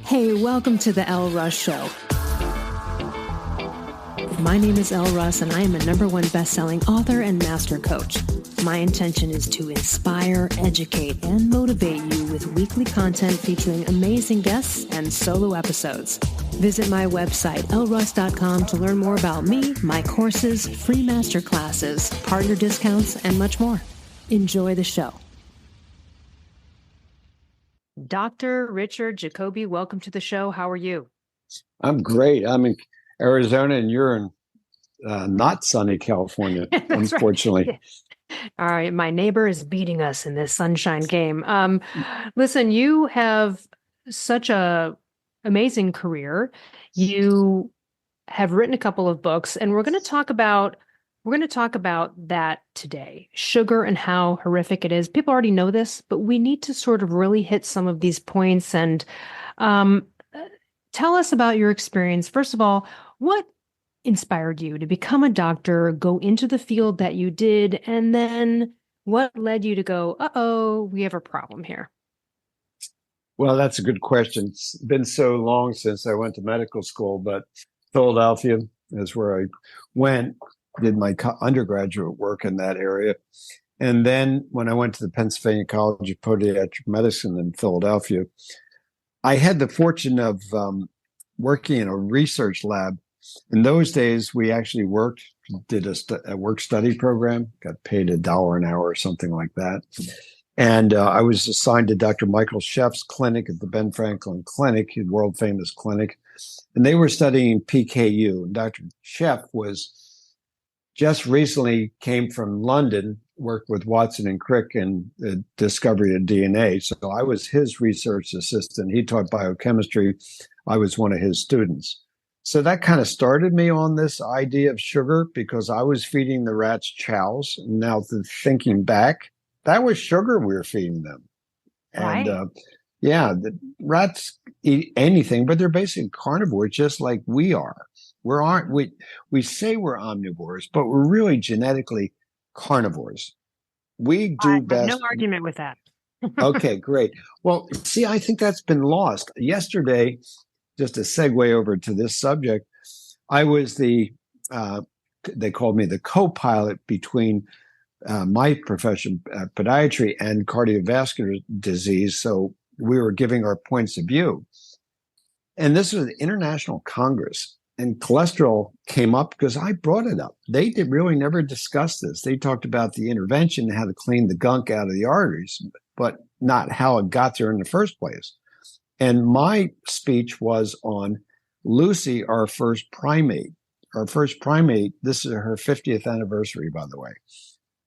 Hey, welcome to the Elle Russ Show. My name is Elle Russ, and I am a #1 best-selling author and master coach. My intention is to inspire, educate, and motivate you with weekly content featuring amazing guests and solo episodes. Visit my website, elleruss.com, to learn more about me, my courses, free masterclasses, partner discounts, and much more. Enjoy the show. Dr. Richard Jacoby, welcome to the show. How are you? I'm great. I'm in Arizona, and you're in not sunny California, unfortunately. Right. All right. My neighbor is beating us in this sunshine game. Listen, you have such a amazing career. You have written a couple of books, and we're going to talk about that today. Sugar and how horrific it is. People already know this, but we need to sort of really hit some of these points and tell us about your experience. First of all, what inspired you to become a doctor, go into the field that you did, and then what led you to go, uh-oh, we have a problem here? Well, that's a good question. It's been so long since I went to medical school, but Philadelphia is where I went, did my undergraduate work in that area. And then when I went to the Pennsylvania College of Podiatric Medicine in Philadelphia, I had the fortune of working in a research lab. In those days, we actually did a work study program, got paid $1 an hour or something like that. And I was assigned to Dr. Michael Sheff's clinic at the Ben Franklin Clinic, his world famous clinic. And they were studying PKU. And Dr. Sheff just recently came from London, worked with Watson and Crick in the discovery of DNA. So I was his research assistant. He taught biochemistry. I was one of his students. So that kind of started me on this idea of sugar because I was feeding the rats chows. Now, thinking back, that was sugar we were feeding them. Right. And the rats eat anything, but they're basically carnivores, just like we are. We say we're omnivores, but we're really genetically carnivores. We do best. I have no argument with that. Okay, great. Well, see, I think that's been lost. Yesterday, just to segue over to this subject, I was they called me the co-pilot between my profession, podiatry, and cardiovascular disease. So we were giving our points of view. And this was an international congress. And cholesterol came up because I brought it up. They really never discussed this. They talked about the intervention, how to clean the gunk out of the arteries, but not how it got there in the first place. And my speech was on Lucy, our first primate. Our first primate, this is her 50th anniversary, by the way.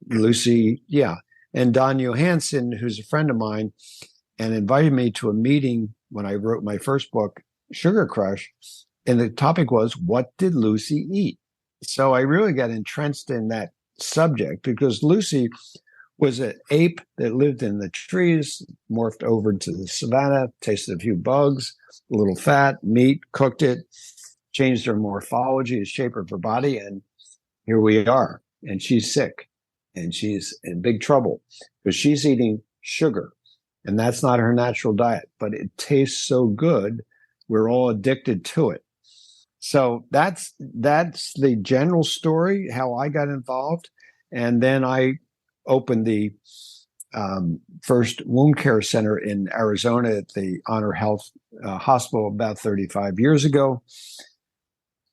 Lucy, yeah. And Don Johansson, who's a friend of mine, and invited me to a meeting when I wrote my first book, Sugar Crush. And the topic was, what did Lucy eat? So I really got entrenched in that subject because Lucy was an ape that lived in the trees, morphed over to the savannah, tasted a few bugs, a little fat, meat, cooked it, changed her morphology, the shape of her body, and here we are. And she's sick, and she's in big trouble because she's eating sugar, and that's not her natural diet, but it tastes so good, we're all addicted to it. So that's the general story, how I got involved. And then I opened the first wound care center in Arizona at the Honor Health Hospital about 35 years ago.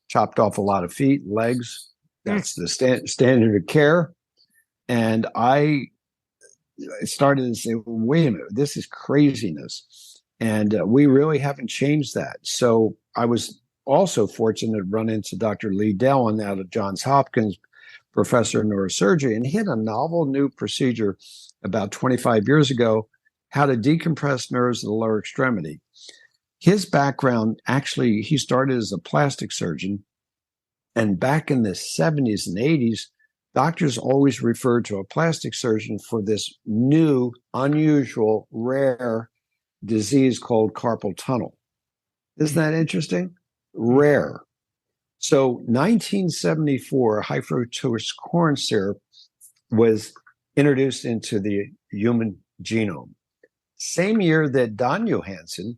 Chopped off a lot of feet, legs. That's the standard of care. And I started to say, wait a minute, this is craziness. And we really haven't changed that. So I was also fortunate to run into Dr. Lee Dellon out of Johns Hopkins, professor of neurosurgery, and he had a novel new procedure about 25 years ago, how to decompress nerves in the lower extremity. His background, actually, he started as a plastic surgeon, and back in the 70s and 80s, doctors always referred to a plastic surgeon for this new, unusual, rare disease called carpal tunnel. Isn't that interesting? Rare. So 1974, high fructose corn syrup was introduced into the human genome. Same year that Don Johansson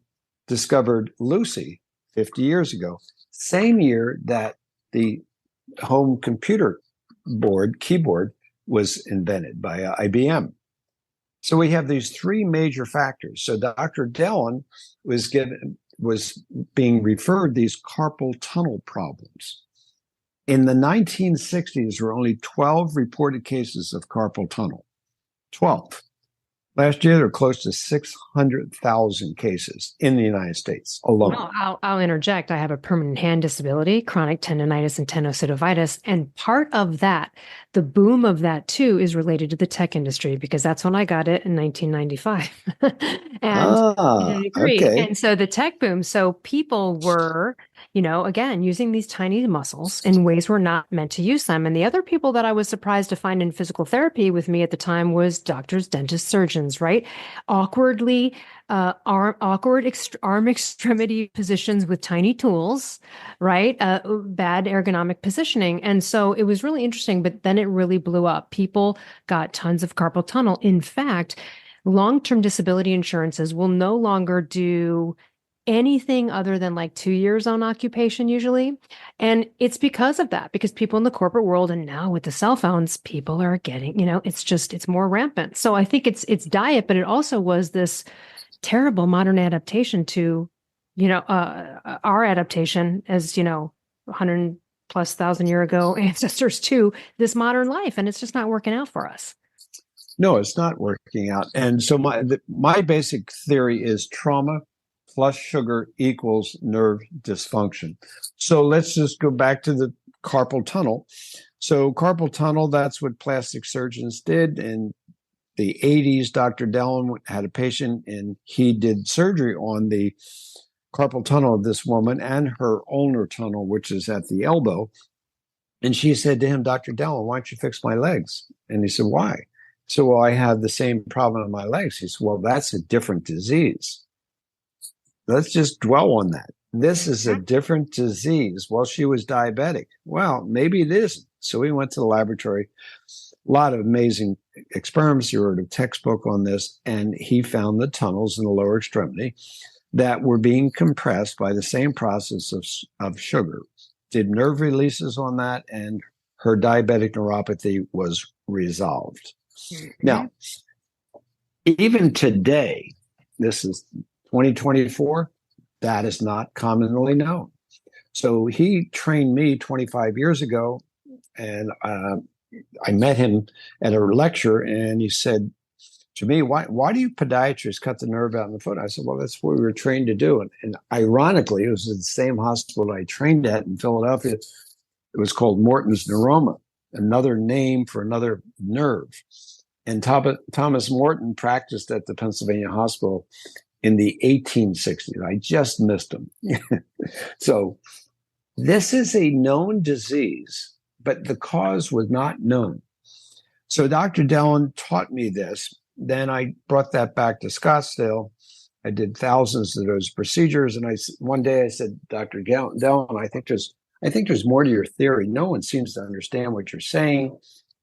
discovered Lucy 50 years ago, same year that the home computer keyboard was invented by IBM. So we have these three major factors. So Dr. Dellon was being referred these carpal tunnel problems. In the 1960s, there were only 12 reported cases of carpal tunnel. 12. Last year, there were close to 600,000 cases in the United States alone. Well, I'll interject. I have a permanent hand disability, chronic tendonitis and tenosynovitis. And part of that, the boom of that too, is related to the tech industry, because that's when I got it in 1995. And I agree. Okay. And so the tech boom, so people were, again, using these tiny muscles in ways we're not meant to use them. And the other people that I was surprised to find in physical therapy with me at the time was doctors, dentists, surgeons, right? Awkward arm extremity positions with tiny tools, right? Bad ergonomic positioning. And so it was really interesting, but then it really blew up. People got tons of carpal tunnel. In fact, long-term disability insurances will no longer do anything other than like 2 years on occupation usually. And it's because of that, because people in the corporate world, and now with the cell phones, people are getting, it's more rampant. So I think it's diet, but it also was this terrible modern adaptation to, our adaptation as, 100 plus thousand year ago ancestors to this modern life. And it's just not working out for us. No, it's not working out. And so my basic theory is trauma plus sugar equals nerve dysfunction. So let's just go back to the carpal tunnel. So carpal tunnel, that's what plastic surgeons did. In the 80s, Dr. Dellon had a patient and he did surgery on the carpal tunnel of this woman and her ulnar tunnel, which is at the elbow. And she said to him, Dr. Dellon, why don't you fix my legs? And he said, why? So, well, I have the same problem in my legs. He said, well, that's a different disease. Let's just dwell on that. This is a different disease. Well, she was diabetic. Well, maybe it isn't. So we went to the laboratory. A lot of amazing experiments. You wrote a textbook on this, and he found the tunnels in the lower extremity that were being compressed by the same process of sugar. Did nerve releases on that, and her diabetic neuropathy was resolved. Mm-hmm. Now, even today, this is 2024, that is not commonly known. So he trained me 25 years ago, and I met him at a lecture, and he said to me, why do you podiatrists cut the nerve out in the foot? I said, well, that's what we were trained to do. And ironically, it was at the same hospital I trained at in Philadelphia. It was called Morton's neuroma, another name for another nerve. And Thomas Morton practiced at the Pennsylvania Hospital in the 1860s. I just missed him. So this is a known disease, but the cause was not known. So Dr. Dellon taught me this. Then I brought that back to Scottsdale. I did thousands of those procedures. And one day I said, Dr. Dellon, I think there's more to your theory. No one seems to understand what you're saying.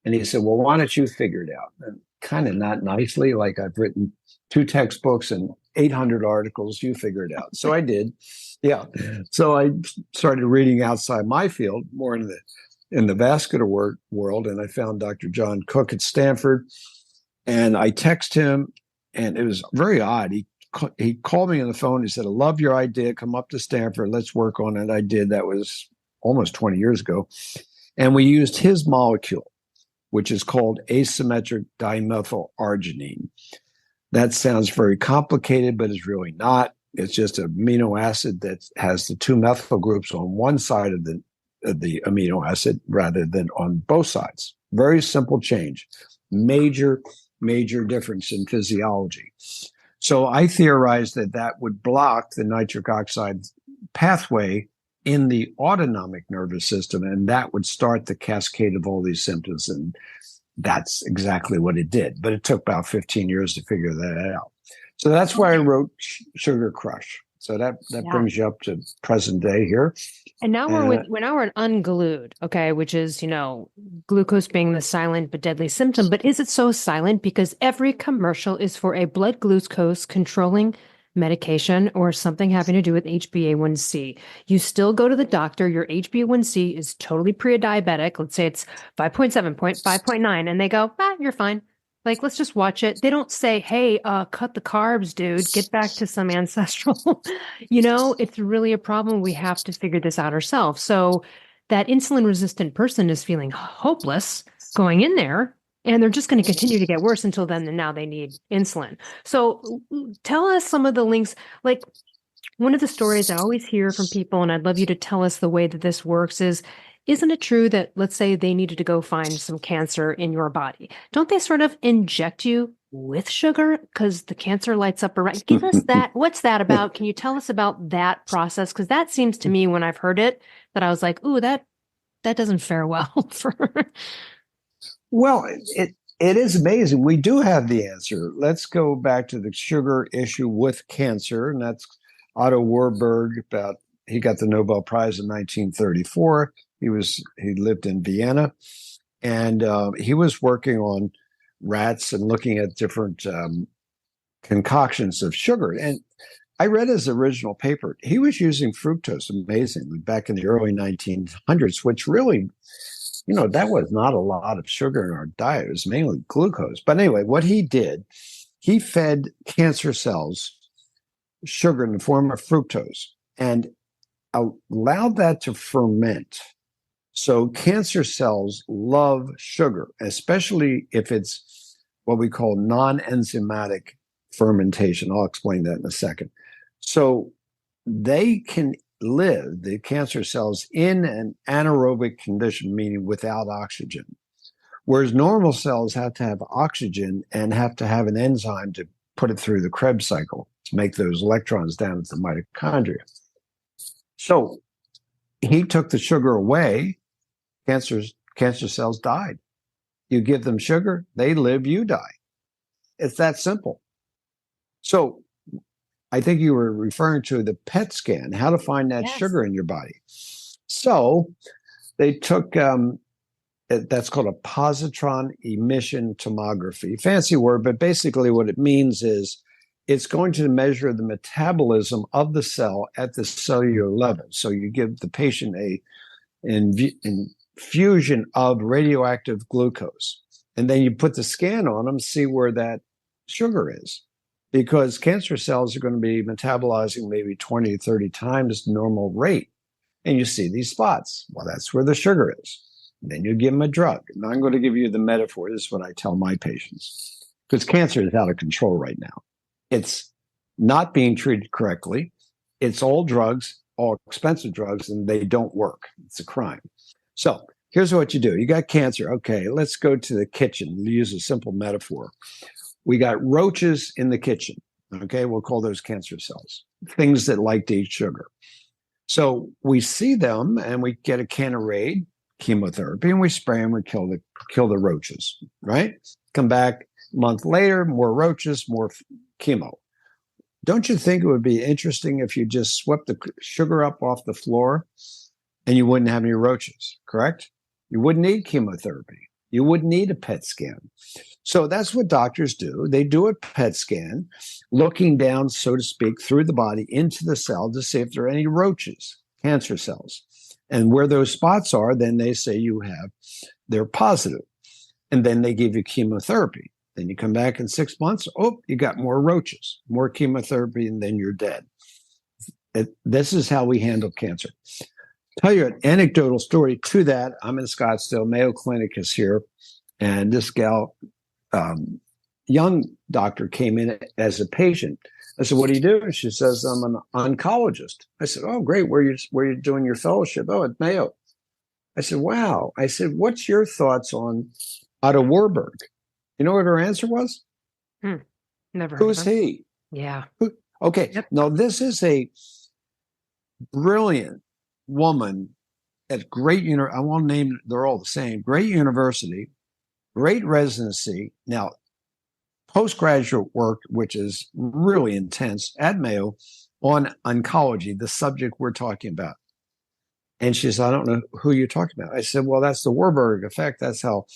And he said, well, why don't you figure it out? And kind of not nicely, like I've written 2 textbooks and 800 articles, you figure it out. So I did. Yeah. So I started reading outside my field, more in the vascular world. And I found Dr. John Cook at Stanford. And I texted him, and it was very odd. He called me on the phone. He said, I love your idea. Come up to Stanford. Let's work on it. I did. That was almost 20 years ago. And we used his molecule, which is called asymmetric dimethylarginine. That sounds very complicated, but it's really not. It's just an amino acid that has the 2 methyl groups on one side of the amino acid rather than on both sides. Very simple change. Major difference in physiology. So I theorized that would block the nitric oxide pathway in the autonomic nervous system, and that would start the cascade of all these symptoms. And that's exactly what it did. But it took about 15 years to figure that out. So that's why I wrote Sugar Crush. So that brings you up to present day here. And now we're in unglued, okay, which is, glucose being the silent but deadly symptom. But is it so silent? Because every commercial is for a blood glucose controlling medication or something having to do with HbA1c. You still go to the doctor. Your HbA1c is totally pre-diabetic. Let's say it's 5.7, 5.9, and they go, you're fine. Like, let's just watch it. They don't say, hey, cut the carbs, dude. Get back to some ancestral. It's really a problem. We have to figure this out ourselves. So that insulin resistant person is feeling hopeless going in there, and they're just going to continue to get worse until then. And now they need insulin. So tell us some of the links. Like, one of the stories I always hear from people, and I'd love you to tell us the way that this works, is, isn't it true that, let's say they needed to go find some cancer in your body? Don't they sort of inject you with sugar because the cancer lights up around? Give us that. What's that about? Can you tell us about that process? Because that seems to me, when I've heard it, that I was like, ooh, that doesn't fare well for. Well, it is amazing. We do have the answer. Let's go back to the sugar issue with cancer, and that's Otto Warburg. He got the Nobel Prize in 1934. He lived in Vienna, and he was working on rats and looking at different concoctions of sugar. And I read his original paper. He was using fructose amazingly back in the early 1900s, which really, that was not a lot of sugar in our diet. It was mainly glucose. But anyway, what he did, he fed cancer cells sugar in the form of fructose and allowed that to ferment. So cancer cells love sugar, especially if it's what we call non-enzymatic fermentation. I'll explain that in a second. So they can live, the cancer cells, in an anaerobic condition, meaning without oxygen. Whereas normal cells have to have oxygen and have to have an enzyme to put it through the Krebs cycle to make those electrons down at the mitochondria. So he took the sugar away. Cancer cells died. You give them sugar, they live, you die. It's that simple. So I think you were referring to the PET scan, how to find that sugar in your body. So they took, that's called a positron emission tomography. Fancy word, but basically what it means is it's going to measure the metabolism of the cell at the cellular level. So you give the patient an infusion of radioactive glucose, and then you put the scan on them, see where that sugar is. Because cancer cells are going to be metabolizing maybe 20 to 30 times the normal rate. And you see these spots. Well, that's where the sugar is. And then you give them a drug. And I'm going to give you the metaphor. This is what I tell my patients. Because cancer is out of control right now. It's not being treated correctly. It's all drugs, all expensive drugs, and they don't work. It's a crime. So here's what you do. You got cancer. Okay, let's go to the kitchen. We'll use a simple metaphor. We got roaches in the kitchen. Okay, we'll call those cancer cells, things that like to eat sugar. So we see them and we get a can of Raid, chemotherapy, and we spray them and kill the roaches, right? Come back a month later, more roaches, more chemo. Don't you think it would be interesting if you just swept the sugar up off the floor and you wouldn't have any roaches, correct? You wouldn't need chemotherapy. You wouldn't need a PET scan. So that's what doctors do. They do a PET scan, looking down, so to speak, through the body into the cell to see if there are any roaches, cancer cells. And where those spots are, then they say they're positive. And then they give you chemotherapy. Then you come back in 6 months, you got more roaches, more chemotherapy, and then you're dead. This is how we handle cancer. Tell you an anecdotal story to that. I'm in Scottsdale. Mayo Clinic is here. And this gal, young doctor, came in as a patient. I said, what do you do? She says, I'm an oncologist. I said, oh, great. Where you doing your fellowship? Oh, at Mayo. I said, wow. I said, what's your thoughts on Otto Warburg? You know what her answer was? Never heard Who's of him. he? Yeah. Okay. Yep. Now, this is a brilliant woman at great university. I won't name, they're all the same. Great university, great residency. Now, postgraduate work, which is really intense at Mayo on oncology, the subject we're talking about. And she said, I don't know who you're talking about. I said, well, that's the Warburg effect. That's how,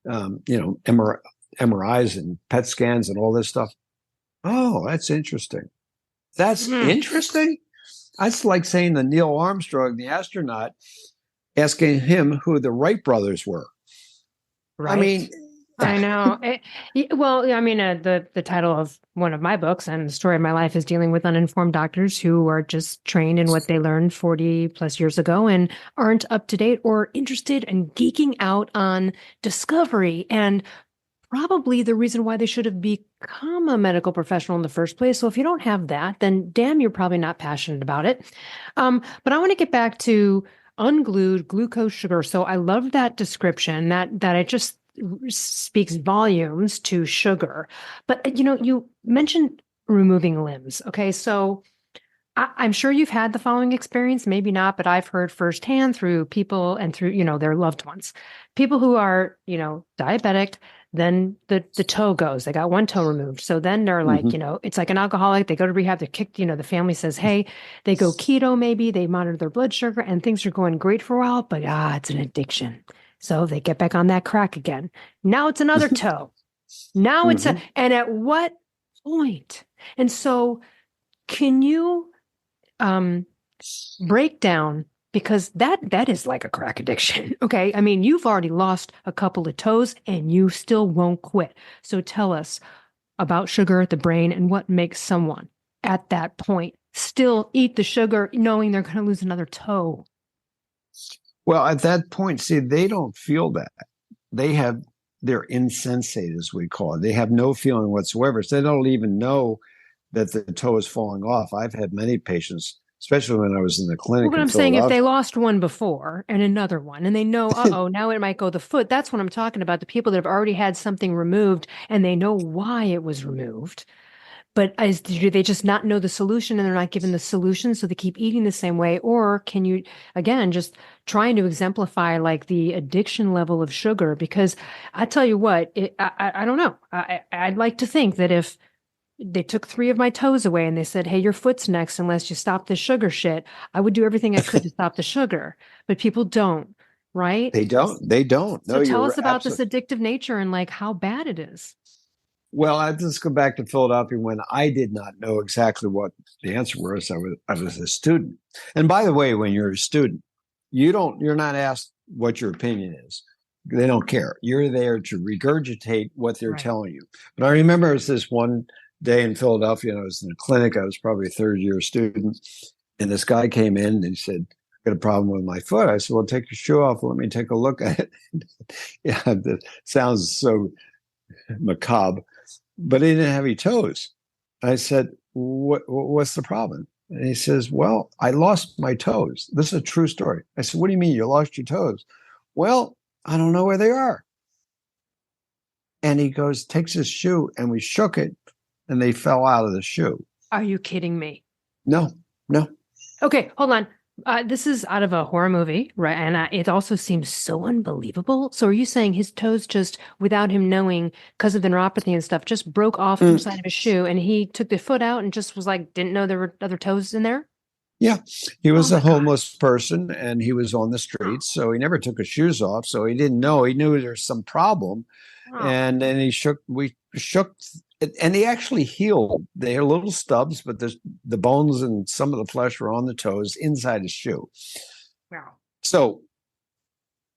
MRIs and PET scans and all this stuff. Oh, that's interesting. That's Mm, interesting. That's like saying the Neil Armstrong, the astronaut, asking him who the Wright brothers were. I right. mean, I know. Well, I mean, the title of one of my books and the story of my life is dealing with uninformed doctors who are just trained in what they learned 40 plus years ago and aren't up to date or interested and geeking out on discovery and probably the reason why they should have become a medical professional in the first place. So if you don't have that, then damn, you're probably not passionate about it. But I want to get back to unglued glucose sugar. So I love that description that it just speaks volumes to sugar. But you mentioned removing limbs. Okay, so I'm sure you've had the following experience, maybe not, but I've heard firsthand through people and through, their loved ones. People who are, diabetic, then the toe goes. They got one toe removed. So then they're like, mhm. it's like an alcoholic. They go to rehab, they're kicked, the family says, hey, they go keto maybe, they monitor their blood sugar and things are going great for a while, but it's an addiction. So they get back on that crack again. Now it's another toe. Now Mhm. and at what point? And so can you um breakdown because that is like a crack addiction. Okay. I mean, you've already lost a couple of toes and you still won't quit. So tell us about sugar, the brain, and what makes someone at that point still eat the sugar knowing they're going to lose another toe. Well, at that point, see, they don't feel that. They're insensate, as we call it. They have no feeling whatsoever. So they don't even know that the toe is falling off. I've had many patients, especially when I was in the Well, clinic but in I'm saying if Philadelphia. they lost one before and another one, and they know, now it might go the foot. That's what I'm talking about. The people that have already had something removed and they know why it was removed. But do they just not know the solution and they're not given the solution, so they keep eating the same way? Or can you, again, just trying to exemplify like the addiction level of sugar? Because I tell you what, I don't know. I'd like to think that if they took three of my toes away and they said, hey, your foot's next unless you stop this sugar shit, I would do everything I could to stop the sugar. But people don't, right? They don't. They don't. So No, tell you're us about this absolutely. addictive nature and like how bad it is. Well, I just go back to Philadelphia when I did not know exactly what the answer was. I was a student. And by the way, when you're a student, you're not asked what your opinion is. They don't care. You're there to regurgitate what they're Right. telling you. But I remember it was this one day in Philadelphia, and I was in a clinic. I was probably a third year student. And this guy came in and he said, got a problem with my foot. I said, well, take your shoe off. Let me take a look at it. Yeah, that sounds so macabre, but he didn't have any toes. I said, what's the problem? And he says, well, I lost my toes. This is a true story. I said, what do you mean you lost your toes? Well, I don't know where they are. And he goes, takes his shoe and we shook it and they fell out of the shoe. Are you kidding me? No, no. Okay, hold on. This is out of a horror movie, right? And it also seems so unbelievable. So are you saying his toes just, without him knowing, because of the neuropathy and stuff, just broke off from the side of his shoe and he took the foot out and just was like, didn't know there were other toes in there? Yeah, he Oh was a my God. homeless person and he was on the streets. So he never took his shoes off. So he didn't know. He knew there's some problem. Oh, And then we shook, and they actually healed. They had little stubs, but the bones and some of the flesh were on the toes inside his shoe. wow. So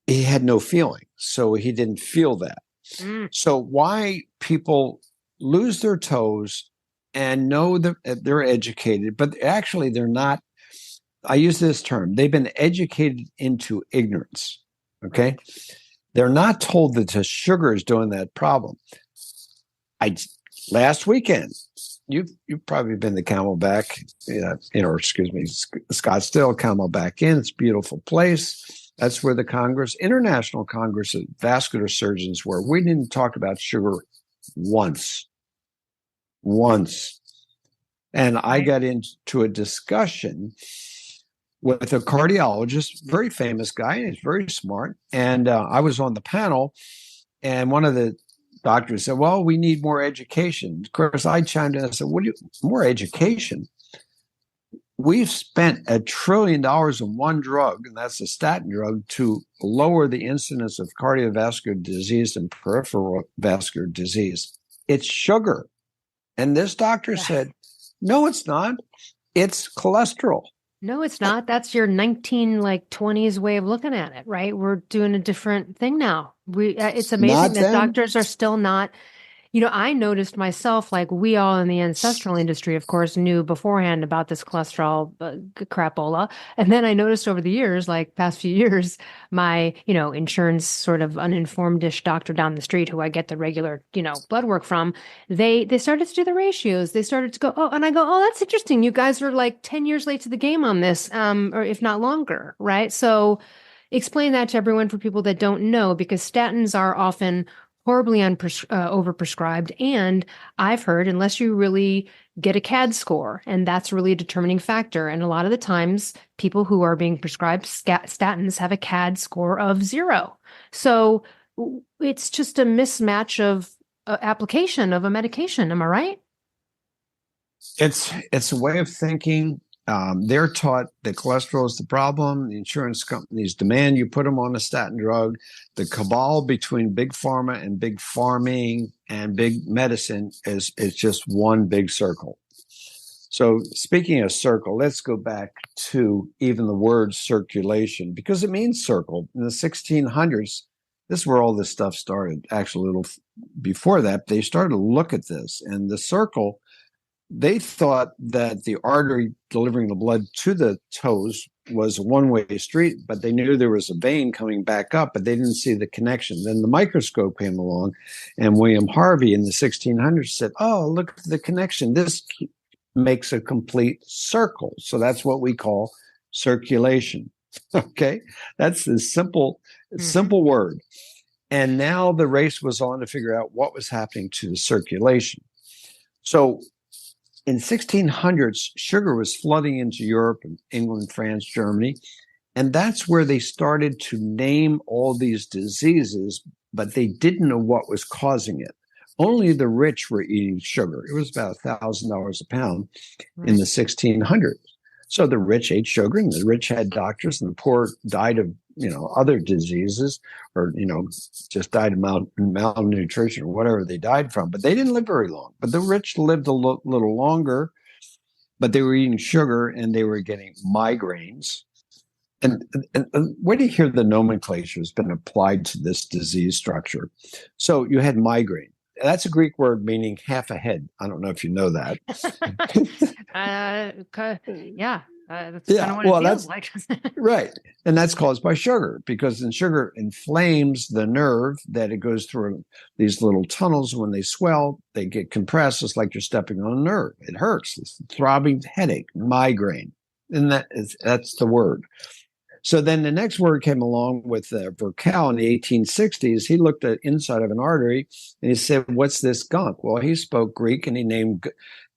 he had no feeling. So he didn't feel that. Mm, So why people lose their toes and know that they're educated, but actually they're not. I use this term. They've been educated into ignorance. right. Okay. They're not told that the sugar is doing that problem. I last weekend, you've probably been to Camelback, excuse me, Scottsdale, Camelback Inn. It's a beautiful place. That's where the International Congress of Vascular Surgeons were. We didn't talk about sugar once. Once. And I Right. got into a discussion with a cardiologist, very famous guy, and he's very smart. And I was on the panel, and one of the doctors said, well, we need more education. Of course, I chimed in and said, what do you, more education? We've spent $1 trillion in one drug, and that's a statin drug, to lower the incidence of cardiovascular disease and peripheral vascular disease. It's sugar. And this doctor Yeah. said, No, it's not. It's cholesterol. No, it's not. That's your 1920s way of looking at it, right? We're doing a different thing now. It's amazing Not that then. doctors are still not. I noticed myself, like we all in the ancestral industry, of course, knew beforehand about this cholesterol crapola. And then I noticed over the years, like past few years, my, insurance sort of uninformed-ish doctor down the street who I get the regular, blood work from, they started to do the ratios. They started to go, oh, and I go, oh, that's interesting. You guys are like 10 years late to the game on this, or if not longer, right? So explain that to everyone for people that don't know, because statins are often horribly overprescribed. And I've heard, unless you really get a CAD score, and that's really a determining factor. And a lot of the times, people who are being prescribed statins have a CAD score of 0. So it's just a mismatch of application of a medication. Am I right? It's a way of thinking. They're taught that cholesterol is the problem. The insurance companies demand you put them on a statin drug. The cabal between big pharma and big farming and big medicine is just one big circle. So speaking of circle, let's go back to even the word circulation, because it means circle. In the 1600s, this is where all this stuff started. Actually, a little before that, they started to look at this, and the circle, they thought that the artery delivering the blood to the toes was a one-way street, but they knew there was a vein coming back up, but they didn't see the connection. Then the microscope came along, and William Harvey in the 1600s said, oh, look at the connection. This makes a complete circle. So that's what we call circulation. Okay? That's the simple word. And now the race was on to figure out what was happening to the circulation. So in 1600s, sugar was flooding into Europe and England, France, Germany, and that's where they started to name all these diseases, but they didn't know what was causing it. Only the rich were eating sugar. It was about $1,000 a pound in the 1600s. So the rich ate sugar, and the rich had doctors, and the poor died of other diseases, or just died of malnutrition or whatever they died from. But they didn't live very long. But the rich lived a little longer, but they were eating sugar and they were getting migraines. And where do you hear the nomenclature has been applied to this disease structure? So you had migraine. That's a Greek word meaning half a head. I don't know if you know that. Yeah. That's kind of what it feels like. Right. And that's caused by sugar, because sugar inflames the nerve that it goes through these little tunnels. When they swell, they get compressed. It's like you're stepping on a nerve. It hurts. It's a throbbing headache, migraine. And that's the word. So then the next word came along with Virchow in the 1860s. He looked at inside of an artery and he said, what's this gunk? Well, he spoke Greek, and he named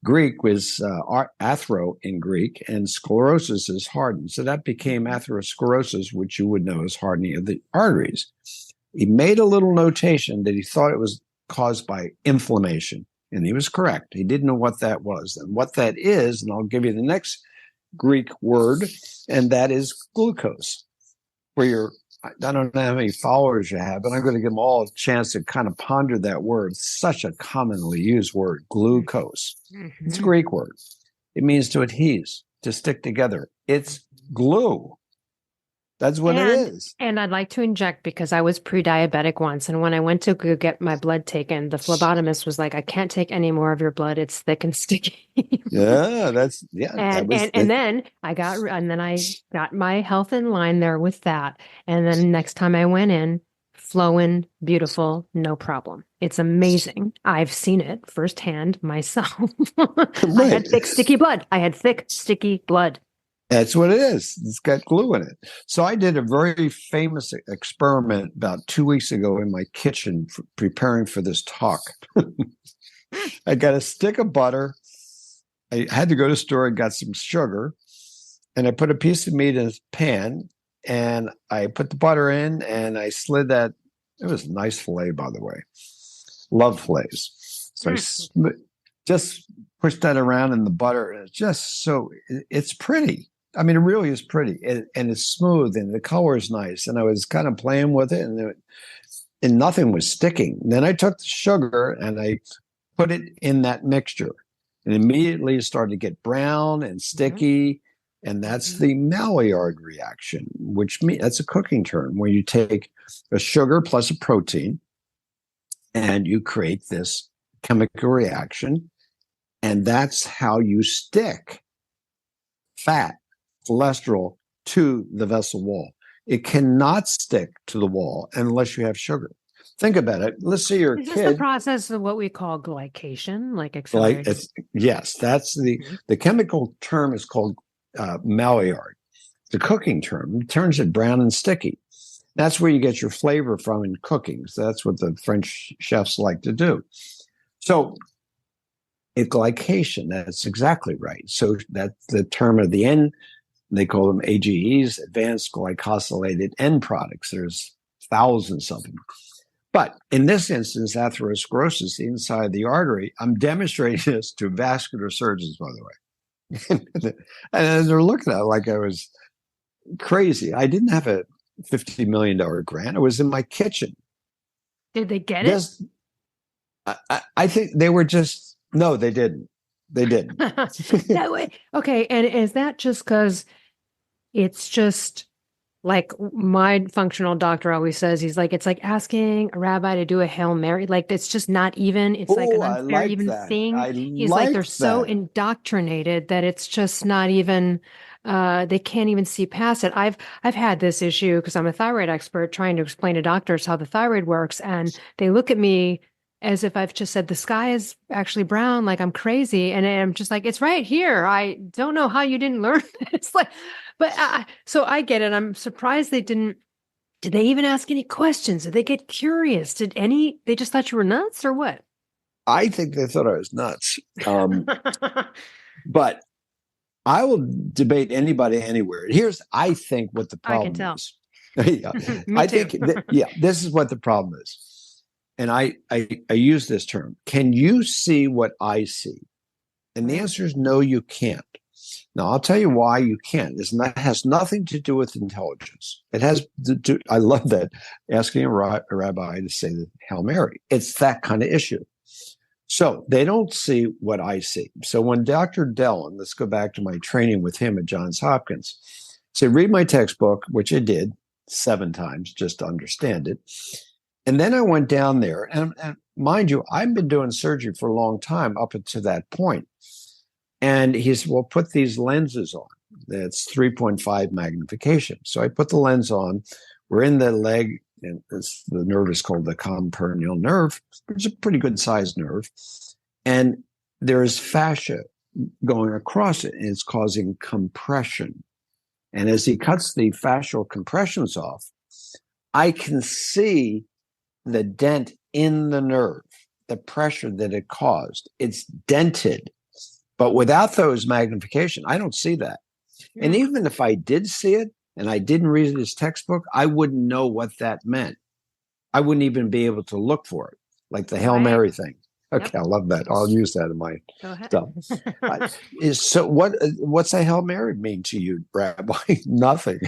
Greek was athro in Greek, and sclerosis is hardened. So that became atherosclerosis, which you would know as hardening of the arteries. He made a little notation that he thought it was caused by inflammation, and he was correct. He didn't know what that was. And what that is, and I'll give you the next Greek word, and that is glucose, where I don't know how many followers you have, but I'm going to give them all a chance to kind of ponder that word. It's such a commonly used word, glucose. Mm-hmm. It's a Greek word. It means to adhere, to stick together. It's glue. That's what it is. And I'd like to inject, because I was pre-diabetic once. And when I went to go get my blood taken, the phlebotomist was like, I can't take any more of your blood. It's thick and sticky. And then I got my health in line there with that. And then next time I went in, flowing, beautiful, no problem. It's amazing. I've seen it firsthand myself. Right. I had thick, sticky blood. That's what it is. It's got glue in it. So I did a very famous experiment about 2 weeks ago in my kitchen preparing for this talk. I got a stick of butter. I had to go to the store and got some sugar. And I put a piece of meat in a pan. And I put the butter in, and I slid that. It was a nice filet, by the way. Love fillets. So I just pushed that around in the butter. And it's pretty. I mean, it really is pretty, and it's smooth, and the color is nice. And I was kind of playing with it, and nothing was sticking. And then I took the sugar and I put it in that mixture, And immediately it started to get brown and sticky. And that's the Maillard reaction, which that's a cooking term where you take a sugar plus a protein and you create this chemical reaction. And that's how you stick fat, cholesterol to the vessel wall. It cannot stick to the wall unless you have sugar. Think about it. Let's say you're a Is kid. this the process of what we call glycation, like accelerated? Yes, that's the chemical term is called Maillard. The cooking term turns it brown and sticky. That's where you get your flavor from in cooking. So that's what the French chefs like to do. So glycation, that's exactly right. So that's the term of the end. They call them AGEs, advanced glycosylated end products. There's thousands of them. But in this instance, atherosclerosis, the inside of the artery, I'm demonstrating this to vascular surgeons, by the way. And they're looking at it like I was crazy. I didn't have a $50 million grant. It was in my kitchen. Did they get it? I think they were just, no, they didn't. They didn't. That way. Okay. And is that just because it's just like my functional doctor always says, he's like, it's like asking a rabbi to do a Hail Mary. Like, it's just not even, it's like an unfair even thing. He's like, they're so indoctrinated that it's just not even, they can't even see past it. I've had this issue because I'm a thyroid expert trying to explain to doctors how the thyroid works. And they look at me as if I've just said the sky is actually brown, like I'm crazy. And I'm just like, it's right here. I don't know how you didn't learn. It's like, but so I get it. I'm surprised they didn't. Did they even ask any questions? Did they get curious? They just thought you were nuts or what? I think they thought I was nuts. But I will debate anybody anywhere. I think what the problem is. Yeah. I think, this is what the problem is. And I use this term. Can you see what I see? And the answer is no, you can't. Now, I'll tell you why you can't. It has nothing to do with intelligence. It has to do, I love that, asking a rabbi to say the Hail Mary. It's that kind of issue. So they don't see what I see. So when Dr. Dellon, let's go back to my training with him at Johns Hopkins, said, read my textbook, which I did 7 times just to understand it. And then I went down there, and mind you, I've been doing surgery for a long time up until that point. And he said, well, put these lenses on. That's 3.5 magnification. So I put the lens on. We're in the leg, and the nerve is called the common peroneal nerve, which is a pretty good sized nerve. And there is fascia going across it, and it's causing compression. And as he cuts the fascial compressions off, I can see the dent in the nerve, the pressure that it caused. It's dented. But without those magnification, I don't see that. And even if I did see it and I didn't read his textbook, I wouldn't know what that meant. I wouldn't even be able to look for it, like the Hail Mary thing. Okay, yep. I love that. I'll use that in my stuff. So what's a Hail Mary mean to you, Rabbi? Nothing.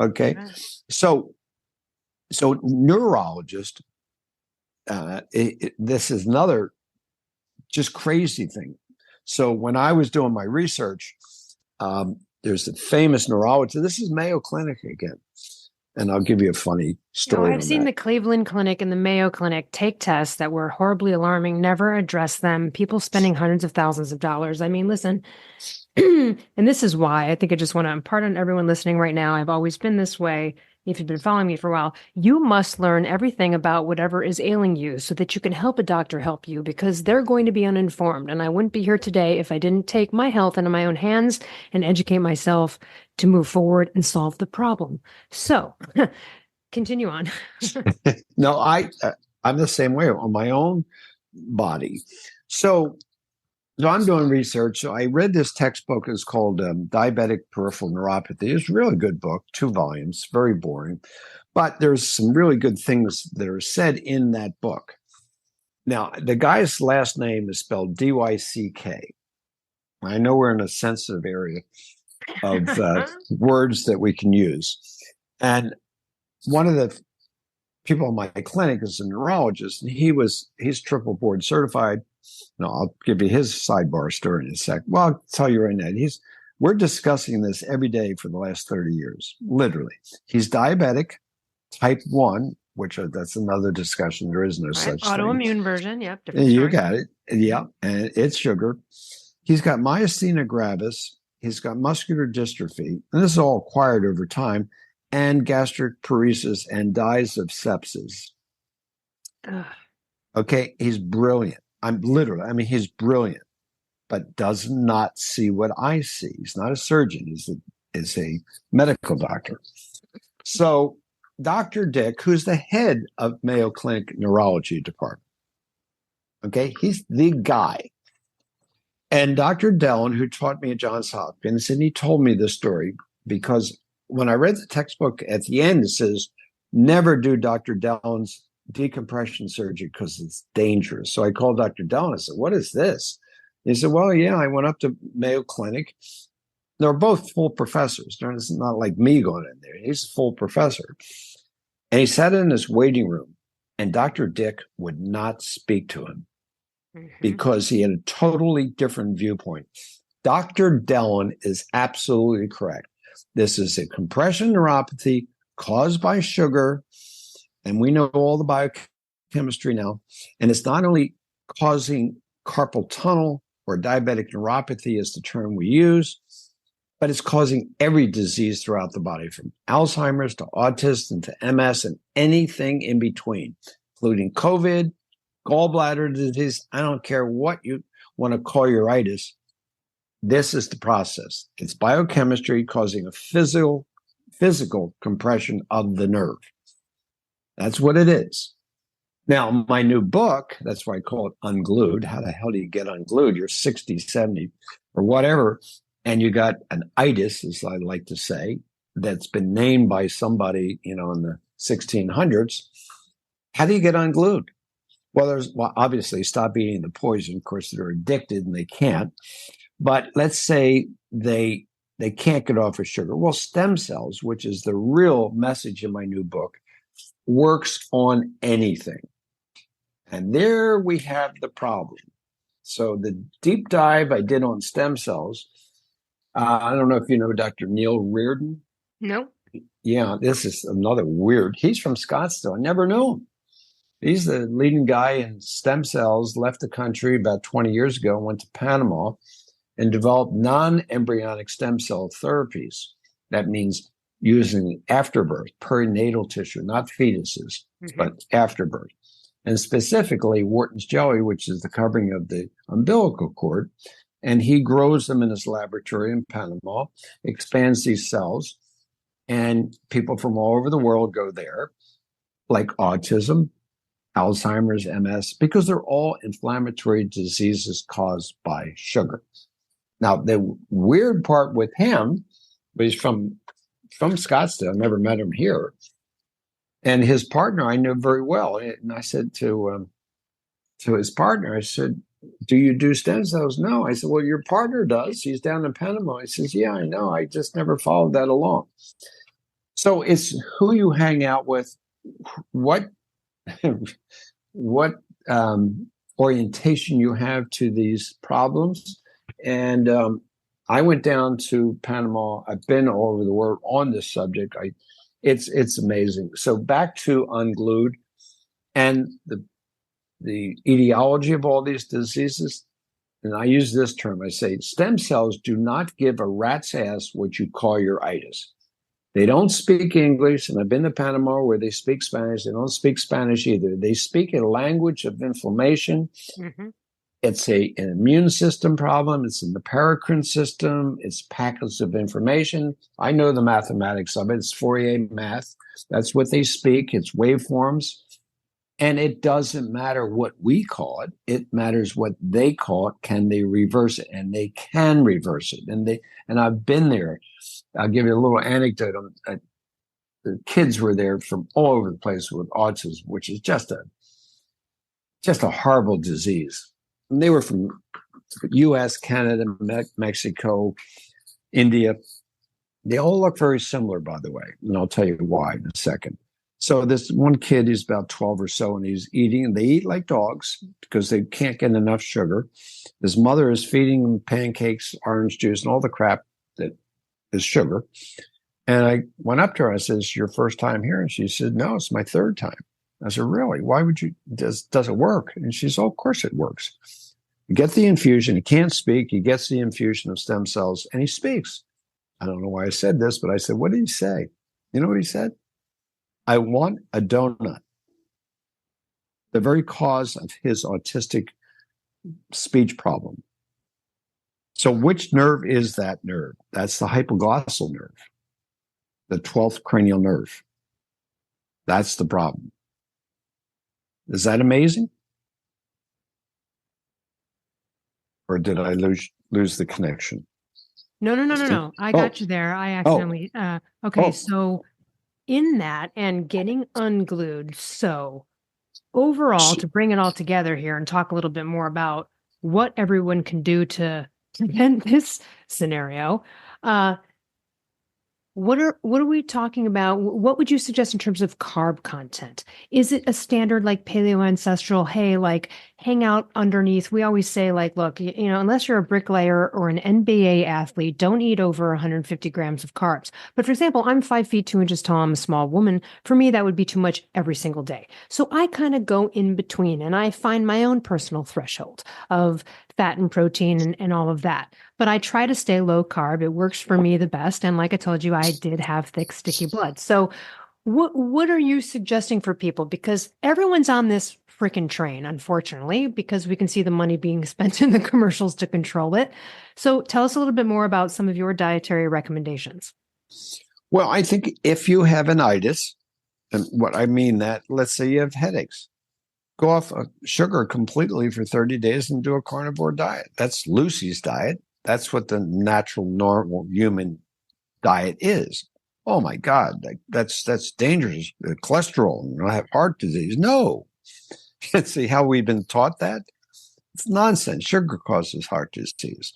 Okay. Right. So neurologist, this is another just crazy thing. So when I was doing my research, there's a famous neurologist. This is Mayo Clinic again. And I'll give you a funny story. I've seen the Cleveland Clinic and the Mayo Clinic take tests that were horribly alarming, never address them, people spending hundreds of thousands of dollars. I mean, listen, and this is why I think I just want to impart on everyone listening right now. I've always been this way. If you've been following me for a while, you must learn everything about whatever is ailing you so that you can help a doctor help you, because they're going to be uninformed. And I wouldn't be here today if I didn't take my health into my own hands and educate myself to move forward and solve the problem. So continue on. No, I'm the same way on my own body. So I'm doing research. So I read this textbook. It's called Diabetic Peripheral Neuropathy. It's a really good book, 2 volumes, very boring. But there's some really good things that are said in that book. Now, the guy's last name is spelled D-Y-C-K. I know we're in a sensitive area of words that we can use. And one of the people in my clinic is a neurologist, and he's triple board certified. No, I'll give you his sidebar story in a sec. Well, I'll tell you right now. We're discussing this every day for the last 30 years, literally. He's diabetic, type 1, which that's another discussion. There is no such thing. Autoimmune version. Yep. Different You story. got it. Yeah. And it's sugar. He's got myasthenia gravis. He's got muscular dystrophy. And this is all acquired over time, and gastric paresis, and dies of sepsis. Ugh. Okay. He's brilliant. He's brilliant, but does not see what I see. He's not a surgeon. He's a medical doctor. So Dr. Dick, who's the head of Mayo Clinic Neurology Department, okay, he's the guy. And Dr. Dellon, who taught me at Johns Hopkins, and he told me this story because when I read the textbook at the end, it says, never do Dr. Dellon's decompression surgery because it's dangerous. So I called Dr. Dellon. I said, what is this? He said, well, yeah, I went up to Mayo Clinic. They're both full professors. It's not like me going in there. He's a full professor. And he sat in this waiting room, and Dr. Dick would not speak to him because he had a totally different viewpoint. Dr. Dellon is absolutely correct. This is a compression neuropathy caused by sugar, and we know all the biochemistry now. And it's not only causing carpal tunnel or diabetic neuropathy is the term we use, but it's causing every disease throughout the body, from Alzheimer's to autism to MS and anything in between, including COVID, gallbladder disease. I don't care what you want to call uritis. This is the process. It's biochemistry causing a physical compression of the nerve. That's what it is. Now, my new book, that's why I call it Unglued. How the hell do you get unglued? You're 60, 70, or whatever, and you got an itis, as I like to say, that's been named by somebody, in the 1600s. How do you get unglued? Well, obviously, stop eating the poison. Of course, they're addicted and they can't. But let's say they can't get off of sugar. Well, stem cells, which is the real message in my new book, works on anything. And there we have the problem. So the deep dive I did on stem cells, I don't know if you know Dr. Neil Reardon. No. Yeah, this is another weird. He's from Scottsdale. I never knew him. He's the leading guy in stem cells, left the country about 20 years ago, went to Panama and developed non-embryonic stem cell therapies. That means using afterbirth, perinatal tissue, not fetuses, but afterbirth. And specifically Wharton's jelly, which is the covering of the umbilical cord. And he grows them in his laboratory in Panama, expands these cells, and people from all over the world go there, like autism, Alzheimer's, MS, because they're all inflammatory diseases caused by sugar. Now, the weird part with him, but he's from Scottsdale, never met him here. And his partner I knew very well. And I said to his partner, I said, do you do stem cells? No. I said, well, your partner does. He's down in Panama. He says, yeah, I know. I just never followed that along. So it's who you hang out with, what orientation you have to these problems. And I went down to Panama. I've been all over the world on this subject. It's amazing. So back to Unglued and the etiology of all these diseases. And I use this term. I say stem cells do not give a rat's ass what you call your itis. They don't speak English, and I've been to Panama where they speak Spanish. They don't speak Spanish either. They speak a language of inflammation. It's an immune system problem. It's in the paracrine system. It's packets of information. I know the mathematics of it. It's Fourier math. That's what they speak. It's waveforms. And it doesn't matter what we call it. It matters what they call it. Can they reverse it? And they can reverse it. And I've been there. I'll give you a little anecdote. The kids were there from all over the place with autism, which is just a horrible disease. And they were from U.S., Canada, Mexico, India. They all look very similar, by the way. And I'll tell you why in a second. So this one kid, he's about 12 or so, and he's eating, and they eat like dogs because they can't get enough sugar. His mother is feeding him pancakes, orange juice, and all the crap that is sugar. And I went up to her. I said, "It's your first time here?" And she said, "No, it's my third time." I said, "Really? Why would you? Does it work?" And she said, "Oh, of course it works. You get the infusion. He can't speak. He gets the infusion of stem cells, and he speaks." I don't know why I said this, but I said, "What did he say?" You know what he said? "I want a donut." The very cause of his autistic speech problem. So which nerve is that nerve? That's the hypoglossal nerve, the 12th cranial nerve. That's the problem. Is that amazing? Or did I lose the connection? No. I got you there. I accidentally, okay. So in that and getting unglued. So overall, to bring it all together here and talk a little bit more about what everyone can do to prevent this scenario, what are we talking about? What would you suggest in terms of carb content? Is it a standard like paleo ancestral? Hey, like hang out underneath. We always say like, look, unless you're a bricklayer or an NBA athlete, don't eat over 150 grams of carbs. But for example, I'm 5 feet 2 inches tall. I'm a small woman. For me, that would be too much every single day. So I kind of go in between and I find my own personal threshold of fat and protein and all of that. But I try to stay low carb. It works for me the best. And like I told you, I did have thick, sticky blood. So what are you suggesting for people? Because everyone's on this freaking train, unfortunately, because we can see the money being spent in the commercials to control it. So tell us a little bit more about some of your dietary recommendations. Well, I think if you have an itis, and what I mean that, let's say you have headaches, go off sugar completely for 30 days and do a carnivore diet. That's Lucy's diet. That's what the natural, normal human diet is. Oh my God, that's dangerous. Cholesterol, I have heart disease. No. See how we've been taught that? It's nonsense. Sugar causes heart disease.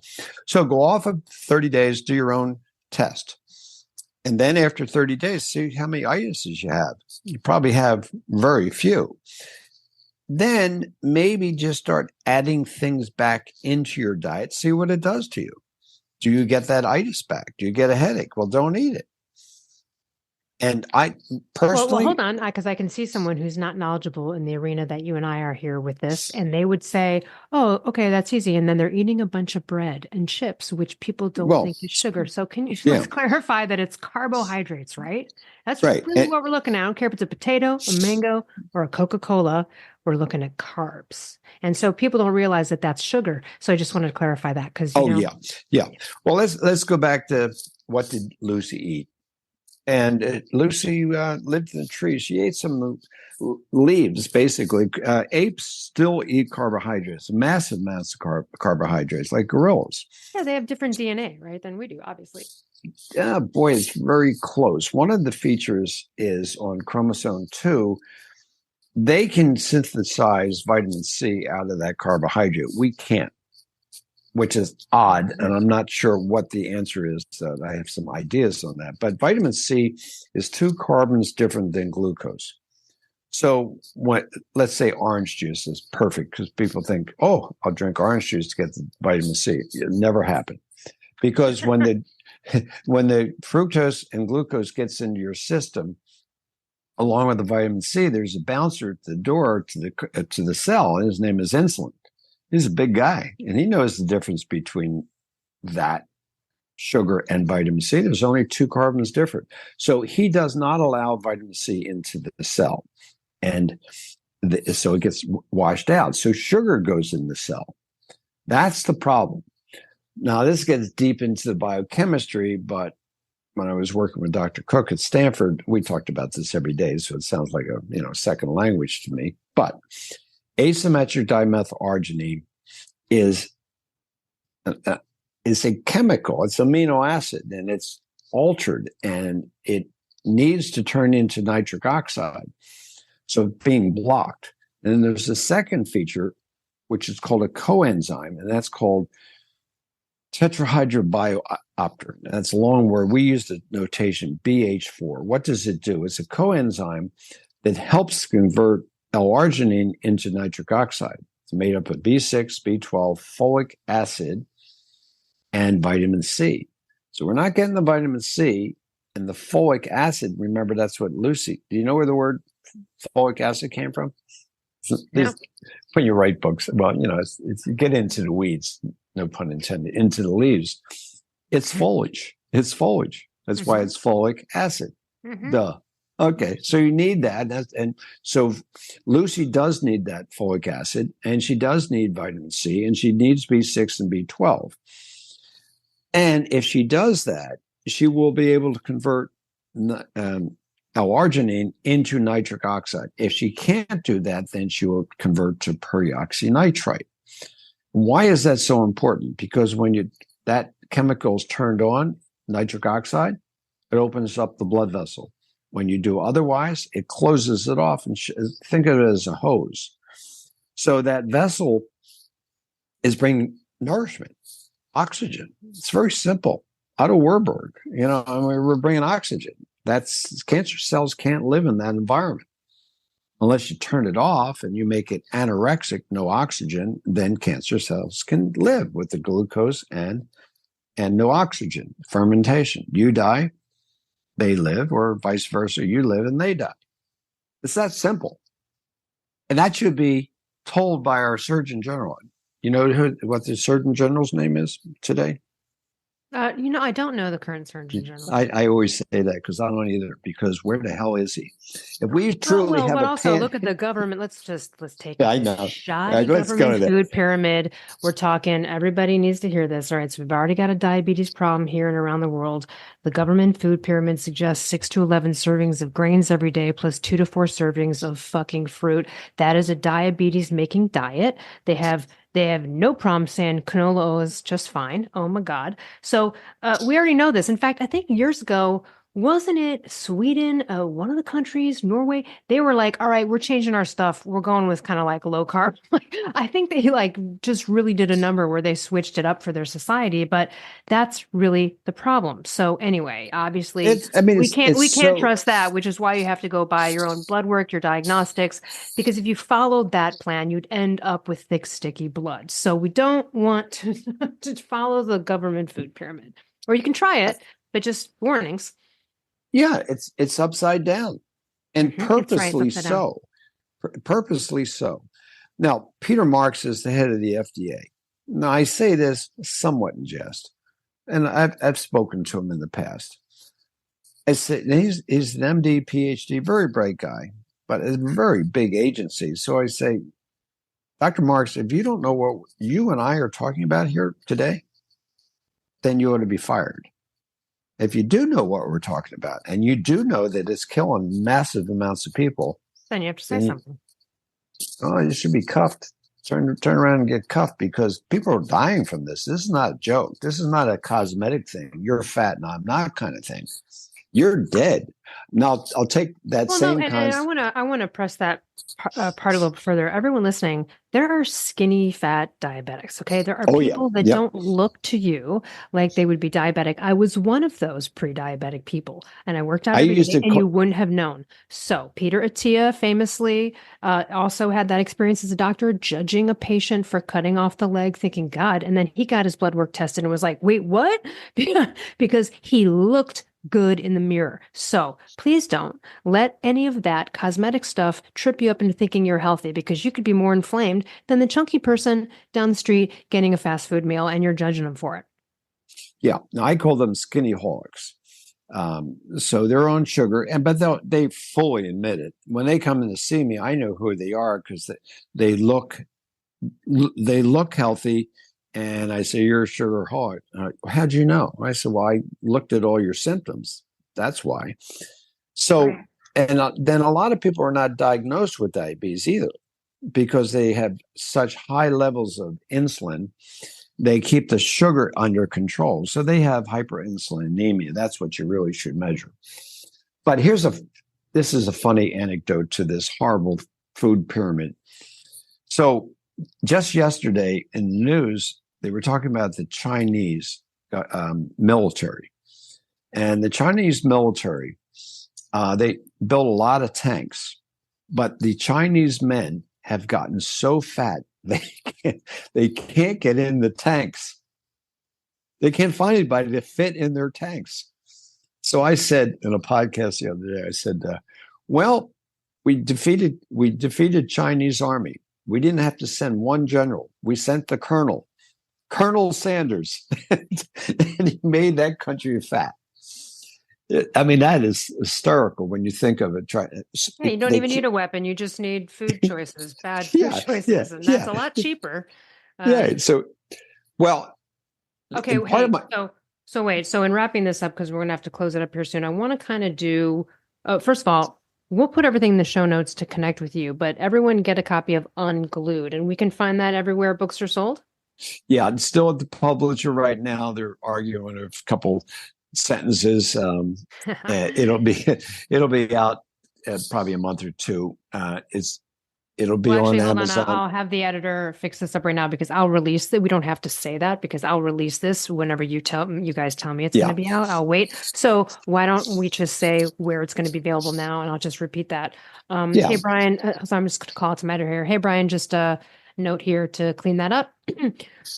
So go off of 30 days, do your own test. And then after 30 days, see how many itises you have. You probably have very few. Then maybe just start adding things back into your diet. See what it does to you. Do you get that itis back? Do you get a headache? Well, don't eat it. And I personally, Well, hold on, because I can see someone who's not knowledgeable in the arena that you and I are here with this, and they would say, "Oh, okay, that's easy," and then they're eating a bunch of bread and chips, which people don't think is sugar. So, can you let's clarify that it's carbohydrates, right? That's right. really what we're looking at. I don't care if it's a potato, a mango, or a Coca-Cola. We're looking at carbs, and so people don't realize that that's sugar. So, I just wanted to clarify that because yeah. Well, let's go back to what did Lucy eat? And Lucy lived in the trees. She ate some leaves, basically. Apes still eat carbohydrates, massive amounts of carbohydrates, like gorillas. Yeah, they have different DNA, right, than we do, obviously. Yeah, boy, it's very close. One of the features is on chromosome 2, they can synthesize vitamin C out of that carbohydrate. We can't, which is odd, and I'm not sure what the answer is. I have some ideas on that. But vitamin C is 2 carbons different than glucose. So let's say orange juice is perfect because people think, oh, I'll drink orange juice to get the vitamin C. It never happened. Because when the fructose and glucose gets into your system, along with the vitamin C, there's a bouncer at the door to the cell, and his name is insulin. He's a big guy, and he knows the difference between that sugar and vitamin C. There's only 2 carbons different. So he does not allow vitamin C into the cell, and so it gets washed out. So sugar goes in the cell. That's the problem. Now, this gets deep into the biochemistry, but when I was working with Dr. Cook at Stanford, we talked about this every day, so it sounds like a second language to me. But asymmetric dimethylarginine is a chemical. It's amino acid, and it's altered, and it needs to turn into nitric oxide. So it's being blocked. And then there's a second feature, which is called a coenzyme, and that's called tetrahydrobiopterin. That's a long word. We use the notation BH4. What does it do? It's a coenzyme that helps convert L-arginine into nitric oxide. It's made up of B6, B12, folic acid, and vitamin C. So we're not getting the vitamin C and the folic acid. Remember, that's what Lucy, do you know where the word folic acid came from? Yeah. When you write books, well, it's you get into the weeds, no pun intended, into the leaves. It's foliage. It's foliage. That's why it's folic acid. Duh. Okay, so you need that. And so Lucy does need that folic acid, and she does need vitamin C, and she needs B6 and B12. And if she does that, she will be able to convert L-arginine into nitric oxide. If she can't do that, then she will convert to peroxynitrite. Why is that so important? Because when that chemical is turned on, nitric oxide, it opens up the blood vessel. When you do otherwise, it closes it off, and think of it as a hose. So that vessel is bringing nourishment, oxygen. It's very simple. Otto Warburg, we're bringing oxygen. Cancer cells can't live in that environment. Unless you turn it off and you make it anorexic, no oxygen, then cancer cells can live with the glucose and no oxygen. Fermentation. You die, they live, or vice versa. You live and they die. It's that simple. And that should be told by our Surgeon General. You know what the Surgeon General's name is today? I don't know the current Surgeon General. I always say that because I don't either, because where the hell is he? If we truly have but also look at the government. Let's take I know. shoddy Let's government food pyramid. We're talking, everybody needs to hear this. All right. So we've already got a diabetes problem here and around the world. The government food pyramid suggests 6 to 11 servings of grains every day, plus 2 to 4 servings of fucking fruit. That is a diabetes making diet. They have no problem saying canola oil is just fine. Oh my God. So we already know this. In fact, I think years ago, wasn't it Sweden, one of the countries, Norway? They were like, all right, we're changing our stuff. We're going with kind of like low carb. I think they just really did a number where they switched it up for their society, but that's really the problem. So anyway, obviously we can't trust that, which is why you have to go by your own blood work, your diagnostics, because if you followed that plan, you'd end up with thick, sticky blood. So we don't want to follow the government food pyramid, or you can try it, but just warnings. Yeah, it's upside down, and purposely so. Purposely so. Now, Peter Marks is the head of the FDA. Now, I say this somewhat in jest, and I've spoken to him in the past. I said he's an MD, PhD, very bright guy, but a very big agency. So I say, Dr. Marks, if you don't know what you and I are talking about here today, then you ought to be fired. If you do know what we're talking about, and you do know that it's killing massive amounts of people, then you have to say something. Oh, you should be cuffed. Turn around and get cuffed, because people are dying from this. This is not a joke. This is not a cosmetic thing. You're fat and I'm not kind of thing. You're dead. Now, I'll take that same concept. And I want to press that part a little further. Everyone listening, there are skinny fat diabetics. Okay, there are people that don't look to you like they would be diabetic. I was one of those pre-diabetic people, and I worked out every day, and you wouldn't have known. So Peter Attia famously also had that experience as a doctor, judging a patient for cutting off the leg, thinking, God, and then he got his blood work tested and was like, wait, what? Because he looked good in the mirror. So please don't let any of that cosmetic stuff trip you up into thinking you're healthy, because you could be more inflamed than the chunky person down the street getting a fast food meal, and you're judging them for it. Yeah. Now, I call them skinny holics. So they're on sugar, but they fully admit it. When they come in to see me, I know who they are, because they look healthy. And I say, you're a sugar holic. How'd you know? I said, well, I looked at all your symptoms. That's why. So, and then a lot of people are not diagnosed with diabetes either, because they have such high levels of insulin. They keep the sugar under control. So they have hyperinsulinemia. That's what you really should measure. But this is a funny anecdote to this horrible food pyramid. So just yesterday in the news, they were talking about the Chinese military. And the Chinese military, they built a lot of tanks, but the Chinese men have gotten so fat they can't get in the tanks. They can't find anybody to fit in their tanks. So I said in a podcast the other day, I said, well, we defeated Chinese army. We didn't have to send one general. We sent the colonel, Colonel Sanders, and he made that country fat. I mean, that is hysterical when you think of it. Yeah, you don't even need a weapon. You just need food choices, bad food choices, and that's a lot cheaper. So, well, okay. Hey, so wait. So in wrapping this up, because we're gonna have to close it up here soon, I want to kind of do. First of all, we'll put everything in the show notes to connect with you. But everyone get a copy of Unglued, and we can find that everywhere books are sold. Yeah, it's still at the publisher right now. They're arguing a couple sentences. It'll be out probably a month or two. It'll be on Amazon. I'll have the editor fix this up right now because I'll release it. We don't have to say that because I'll release this whenever you guys tell me it's going to be out. I'll wait. So why don't we just say where it's going to be available now, and I'll just repeat that. Hey Brian, so I'm just going to call it to my editor here. Hey Brian, just a note here to clean that up.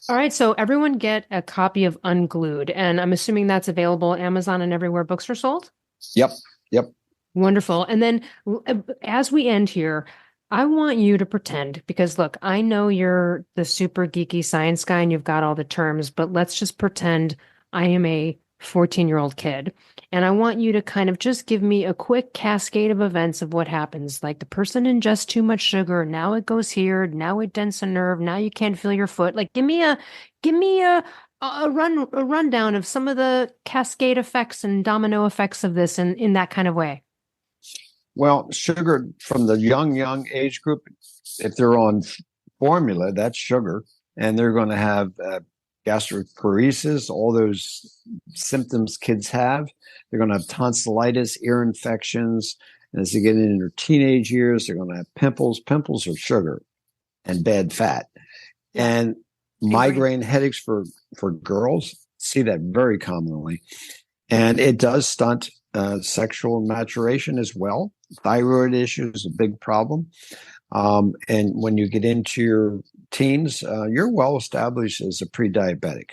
All right, so everyone get a copy of Unglued, and I'm assuming that's available at Amazon and everywhere books are sold. Yep. Wonderful. And then as we end here, I want you to pretend, because look, I know you're the super geeky science guy and you've got all the terms, but let's just pretend I am a 14-year-old kid. And I want you to kind of just give me a quick cascade of events of what happens. Like the person ingests too much sugar. Now it goes here. Now it dents a nerve. Now you can't feel your foot. Like give me a rundown of some of the cascade effects and domino effects of this in that kind of way. Well, sugar from the young age group, if they're on formula, that's sugar, and they're going to have gastroparesis, all those symptoms kids have. They're going to have tonsillitis, ear infections, and as they get into their teenage years, they're going to have pimples. Pimples are sugar and bad fat, and migraine headaches for girls. See that very commonly, and it does stunt sexual maturation as well. Thyroid issue is a big problem. And when you get into your teens, you're well established as a pre-diabetic.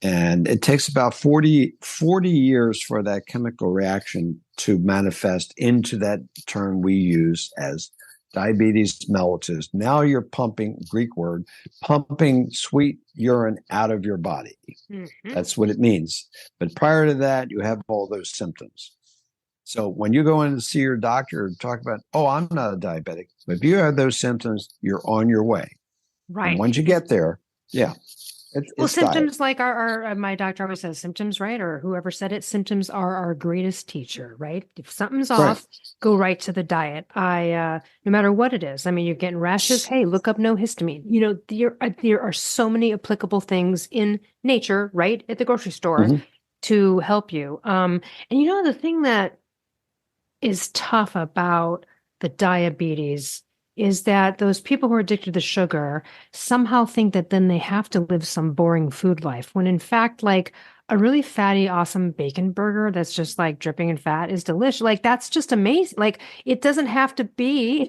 And it takes about 40 years for that chemical reaction to manifest into that term we use as diabetes mellitus. Now you're pumping, Greek word, pumping sweet urine out of your body. Mm-hmm. That's what it means. But prior to that, you have all those symptoms. So when you go in to see your doctor and talk about, I'm not a diabetic, but if you have those symptoms, you're on your way. Right. And once you get there, it's symptoms diet. Like our my doctor always says symptoms, right? Or whoever said it, symptoms are our greatest teacher, right? If something's off, go right to the diet. No matter what it is. I mean, you're getting rashes. Hey, look up no histamine. You know, there are so many applicable things in nature, right? At the grocery store to help you. And you know, the thing that is tough about the diabetes is that those people who are addicted to sugar somehow think that then they have to live some boring food life, when in fact, like a really fatty, awesome bacon burger that's just like dripping in fat is delicious. Like that's just amazing. Like it doesn't have to be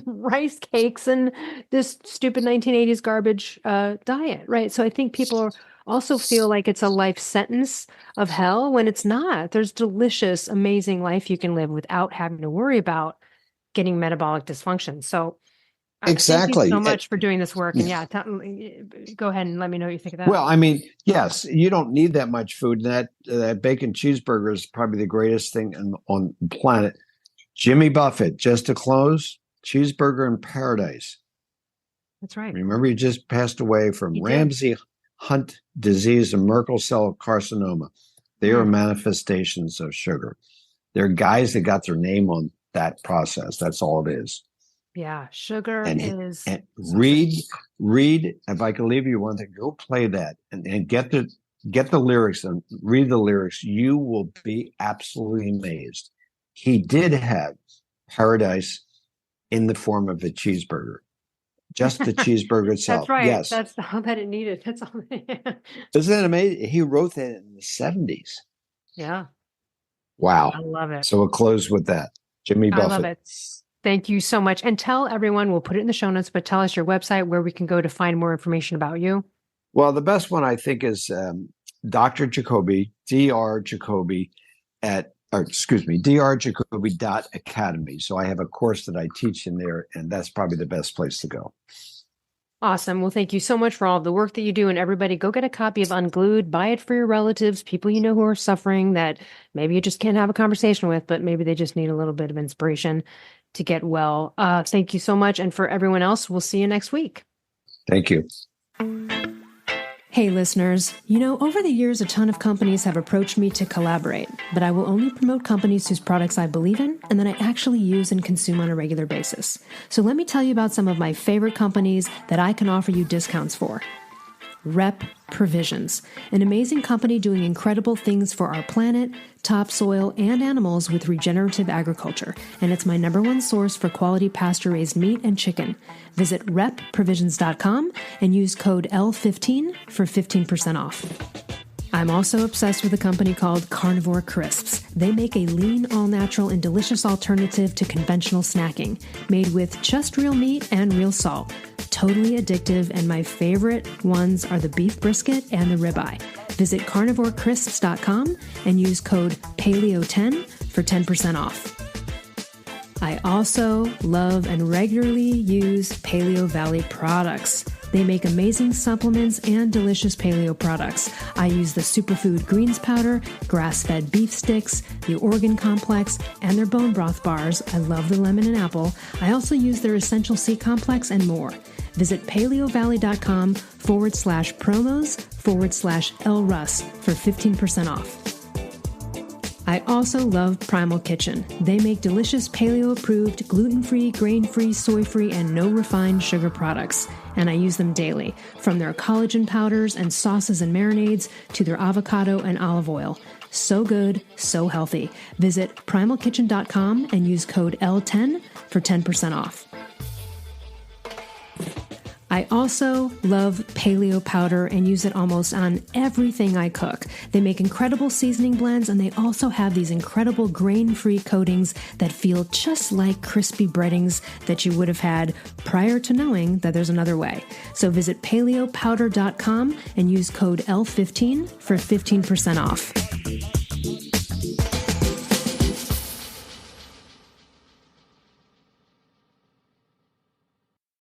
rice cakes and this stupid 1980s garbage diet, right? So I think people also feel like it's a life sentence of hell when it's not. There's delicious, amazing life you can live without having to worry about getting metabolic dysfunction. So exactly. Thank you so much for doing this work. And go ahead and let me know what you think of that. Well, I mean, yes, you don't need that much food. That bacon cheeseburger is probably the greatest thing on the planet. Jimmy Buffett, just to close, cheeseburger in paradise. That's right. Remember, he just passed away from Ramsay Hunt disease and Merkel cell carcinoma. They are manifestations of sugar. They're guys that got their name on that process. That's all it is. Yeah, sugar is. And read. If I could leave you one thing, go play that and get the lyrics and read the lyrics. You will be absolutely amazed. He did have paradise in the form of a cheeseburger. just the cheeseburger That's itself. right. Yes. That's all that it needed. That's all. Isn't that amazing? He wrote that in the 70s. Yeah, Wow. I love it. So we'll close with that. Jimmy I love Buffett. it. Thank you so much. And tell everyone, we'll put it in the show notes, but tell us your website where we can go to find more information about you. Well, the best one I think is Dr. Jacoby, Dr. Jacoby drjacoby.academy. So I have a course that I teach in there, and that's probably the best place to go. Awesome. Well, thank you so much for all the work that you do. And everybody, go get a copy of Unglued. Buy it for your relatives, people you know who are suffering that maybe you just can't have a conversation with, but maybe they just need a little bit of inspiration to get well. Thank you so much. And for everyone else, we'll see you next week. Thank you. Hey, listeners. Over the years, a ton of companies have approached me to collaborate, but I will only promote companies whose products I believe in and that I actually use and consume on a regular basis. So let me tell you about some of my favorite companies that I can offer you discounts for. Rep Provisions, an amazing company doing incredible things for our planet, topsoil, and animals with regenerative agriculture, and it's my #1 source for quality pasture-raised meat and chicken. Visit repprovisions.com and use code L15 for 15% off. I'm also obsessed with a company called Carnivore Crisps. They make a lean, all-natural, and delicious alternative to conventional snacking, made with just real meat and real salt. Totally addictive, and my favorite ones are the beef brisket and the ribeye. Visit carnivorecrisps.com and use code PALEO10 for 10% off. I also love and regularly use Paleo Valley products. They make amazing supplements and delicious paleo products. I use the superfood greens powder, grass-fed beef sticks, the organ complex, and their bone broth bars. I love the lemon and apple. I also use their essential C complex and more. Visit paleovalley.com/promos/Elle Russ for 15% off. I also love Primal Kitchen. They make delicious paleo-approved, gluten-free, grain-free, soy-free, and no refined sugar products. And I use them daily, from their collagen powders and sauces and marinades to their avocado and olive oil. So good, so healthy. Visit primalkitchen.com and use code L10 for 10% off. I also love paleo powder and use it almost on everything I cook. They make incredible seasoning blends, and they also have these incredible grain-free coatings that feel just like crispy breadings that you would have had prior to knowing that there's another way. So visit paleopowder.com and use code L15 for 15% off.